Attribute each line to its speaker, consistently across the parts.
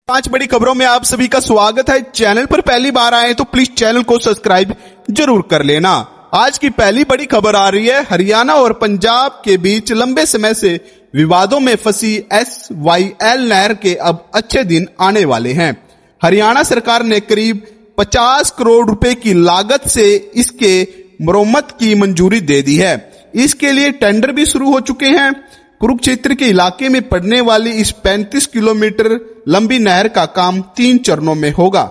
Speaker 1: पांच बड़ी खबरों में आप सभी का स्वागत है। चैनल पर पहली बार आए तो प्लीज चैनल को सब्सक्राइब जरूर कर लेना। आज की पहली बड़ी खबर आ रही है, हरियाणा और पंजाब के बीच लंबे समय से विवादों में फंसी SYL नहर के अब अच्छे दिन आने वाले हैं। हरियाणा सरकार ने करीब 50 करोड़ रुपए की लागत से इसके मरम्मत की मंजूरी दे दी है। इसके लिए टेंडर भी शुरू हो चुके हैं। कुरुक्षेत्र के इलाके में पड़ने वाली इस 35 किलोमीटर लंबी नहर का काम 3 चरणों में होगा,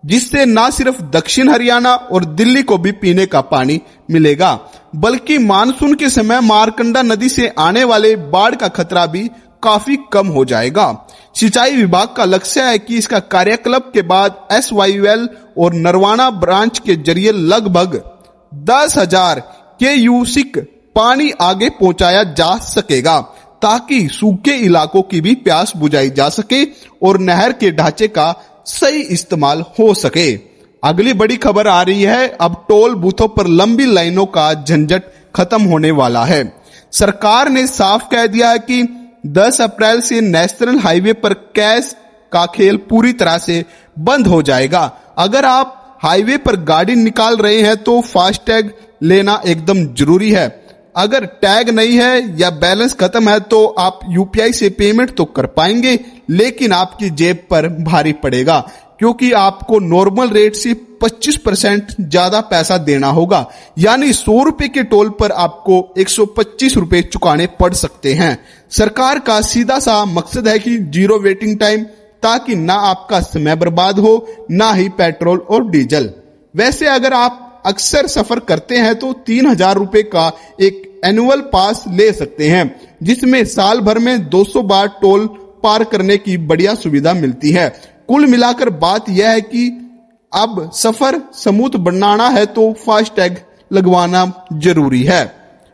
Speaker 1: जिससे न सिर्फ दक्षिण हरियाणा और दिल्ली को भी पीने का पानी मिलेगा, बल्कि मानसून के समय मारकंडा नदी से आने वाले बाढ़ का खतरा भी काफी कम हो जाएगा। सिंचाई विभाग का लक्ष्य है कि इसका कार्यकल्प के बाद SYL और नरवाना ब्रांच के जरिए लगभग 10,000 क्यूसेक पानी आगे पहुंचाया जा सकेगा, ताकि सूखे इलाकों की भी प्यास बुझाई जा सके और नहर के ढांचे का सही इस्तेमाल हो सके। अगली बड़ी खबर आ रही है, अब टोल बूथों पर लंबी लाइनों का झंझट खत्म होने वाला है। सरकार ने साफ कह दिया है कि 10 अप्रैल से नेशनल हाईवे पर कैश का खेल पूरी तरह से बंद हो जाएगा। अगर आप हाईवे पर गाड़ी निकाल रहे हैं तो फास्टैग लेना एकदम जरूरी है। अगर टैग नहीं है या बैलेंस खत्म है तो आप UPI से पेमेंट तो कर पाएंगे, लेकिन आपकी जेब पर भारी पड़ेगा, क्योंकि आपको नॉर्मल रेट से 25% ज्यादा पैसा देना होगा। यानी 100 रुपए के टोल पर आपको 125 रुपए चुकाने पड़ सकते हैं। सरकार का सीधा सा मकसद है कि जीरो वेटिंग टाइम, ताकि ना आपका समय बर्बाद हो, ना ही पेट्रोल और डीजल। वैसे अगर आप अक्सर सफर करते हैं तो 3,000 रुपए का एक एनुअल पास ले सकते हैं, जिसमें साल भर में 200 बार टोल पार करने की बढ़िया सुविधा मिलती है। कुल मिलाकर बात यह है कि अब सफर स्मूथ बनाना है तो फास्टैग लगवाना जरूरी है।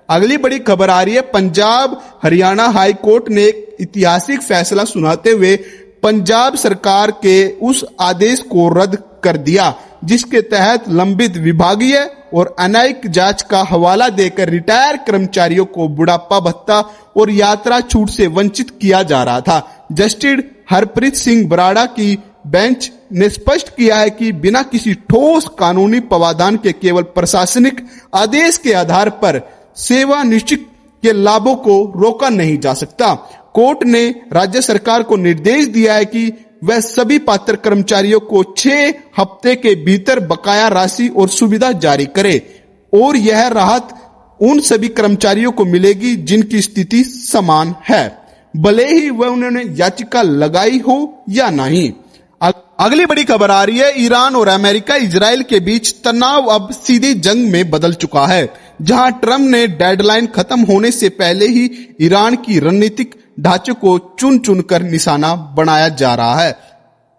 Speaker 1: अगली बड़ी खबर आ रही है, पंजाब हरियाणा हाई कोर्ट ने एक ऐतिहासिक फैसला सुनाते हुए पंजाब सरकार के उस आदेश को रद्द कर दिया जिसके तहत लंबित विभागीय और अन्यायिक जांच का हवाला देकर रिटायर कर्मचारियों को बुढ़ापा भत्ता और यात्रा छूट से वंचित किया जा रहा था। जस्टिस हरप्रीत सिंह बराड़ा की बेंच ने स्पष्ट किया है कि बिना किसी ठोस कानूनी प्रावधान के केवल प्रशासनिक आदेश के आधार पर सेवा निश्चित के लाभों को रोका नहीं जा सकता। कोर्ट ने राज्य सरकार को निर्देश दिया है कि वह सभी पात्र कर्मचारियों को 6 हफ्ते के भीतर बकाया राशि और सुविधा जारी करे, और यह राहत उन सभी कर्मचारियों को मिलेगी जिनकी स्थिति समान है, भले ही वह उन्होंने याचिका लगाई हो या नहीं। अगली बड़ी खबर आ रही है, ईरान और अमेरिका इजराइल के बीच तनाव अब सीधी जंग में बदल चुका है, जहां ट्रंप ने डेडलाइन खत्म होने से पहले ही ईरान की रणनीतिक ढांचे को चुन चुनकर निशाना बनाया जा रहा है।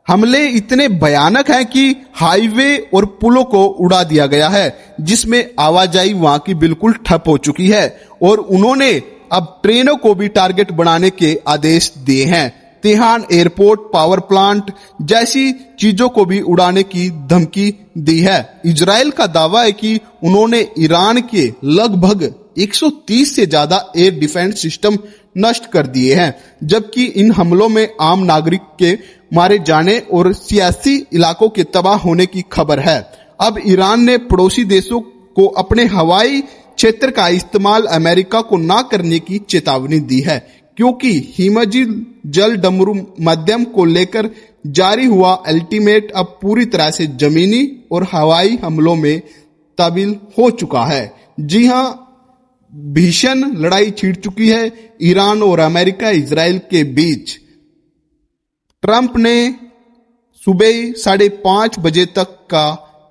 Speaker 1: हमले इतने भयानक हैं कि हाईवे और पुलों को उड़ा दिया गया है, जिसमें आवाजाही वहां की बिल्कुल ठप हो चुकी है, और उन्होंने अब ट्रेनों को भी टारगेट बनाने के आदेश दिए हैं। तेहरान एयरपोर्ट, पावर प्लांट जैसी चीजों को भी उड़ाने की धमकी दी है। इजराइल का दावा है कि उन्होंने ईरान के लगभग 130 से ज्यादा एयर डिफेंस सिस्टम नष्ट कर दिए हैं, जबकि इन हमलों में आम नागरिक के मारे जाने और सियासी इलाकों के तबाह होने की खबर है। अब ईरान ने पड़ोसी देशों को अपने हवाई क्षेत्र का इस्तेमाल अमेरिका को ना करने की चेतावनी दी है, क्योंकि हिमजिल जल डमरू माध्यम को लेकर जारी हुआ अल्टीमेट अब पूरी तरह से जमीनी और हवाई हमलों में तब्दील हो चुका है। जी हां, भीषण लड़ाई छिड़ चुकी है ईरान और अमेरिका इजराइल के बीच। ट्रंप ने सुबह 5:30 बजे तक का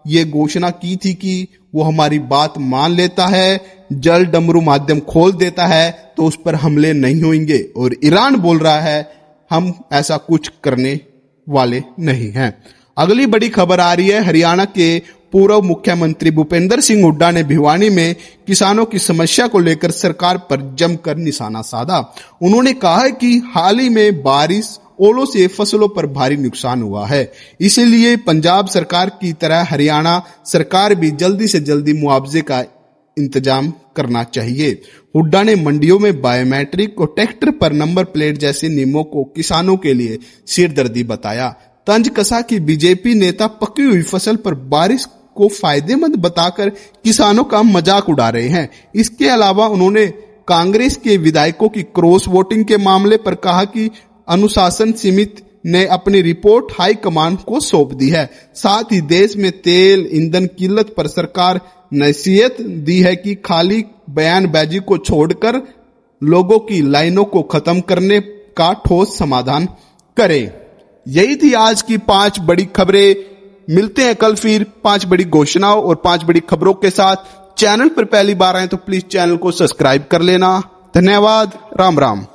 Speaker 1: ये घोषणा की थी कि वो हमारी बात मान लेता है, जल डमरू माध्यम खोल देता है तो उस पर हमले नहीं होंगे, और ईरान बोल रहा है हम ऐसा कुछ करने वाले नहीं हैं। अगली बड़ी खबर आ रही है, हरियाणा के पूर्व मुख्यमंत्री भूपेंद्र सिंह हुड्डा ने भिवानी में किसानों की समस्या को लेकर सरकार पर जमकर निशाना साधा। उन्होंने कहा है कि हाल ही में बारिश ओलों से फसलों पर भारी नुकसान हुआ है, इसलिए पंजाब सरकार की तरह हरियाणा सरकार भी जल्दी से जल्दी मुआवजे का इंतजाम करना चाहिए। हुड्डा ने मंडियों में बायोमेट्रिक और ट्रैक्टर पर नंबर प्लेट जैसे नियमों को किसानों के लिए सिरदर्दी बताया। तंज कसा कि बीजेपी नेता पकी हुई फसल पर बारिश को फायदेमंद बताकर किसानों का मजाक उड़ा रहे हैं। इसके अलावा उन्होंने कांग्रेस के विधायकों की क्रॉस वोटिंग के मामले पर कहा कि अनुशासन समिति ने अपनी रिपोर्ट हाईकमान को सौंप दी है। साथ ही देश में तेल ईंधन किल्लत पर सरकार नसीहत दी है कि खाली बयानबाजी को छोड़कर लोगों की लाइनों को खत्म करने का ठोस समाधान करें। यही थी आज की 5 बड़ी खबरें। मिलते हैं कल फिर 5 बड़ी घोषणाओं और 5 बड़ी खबरों के साथ। चैनल पर पहली बार आए तो प्लीज चैनल को सब्सक्राइब कर लेना। धन्यवाद। राम राम।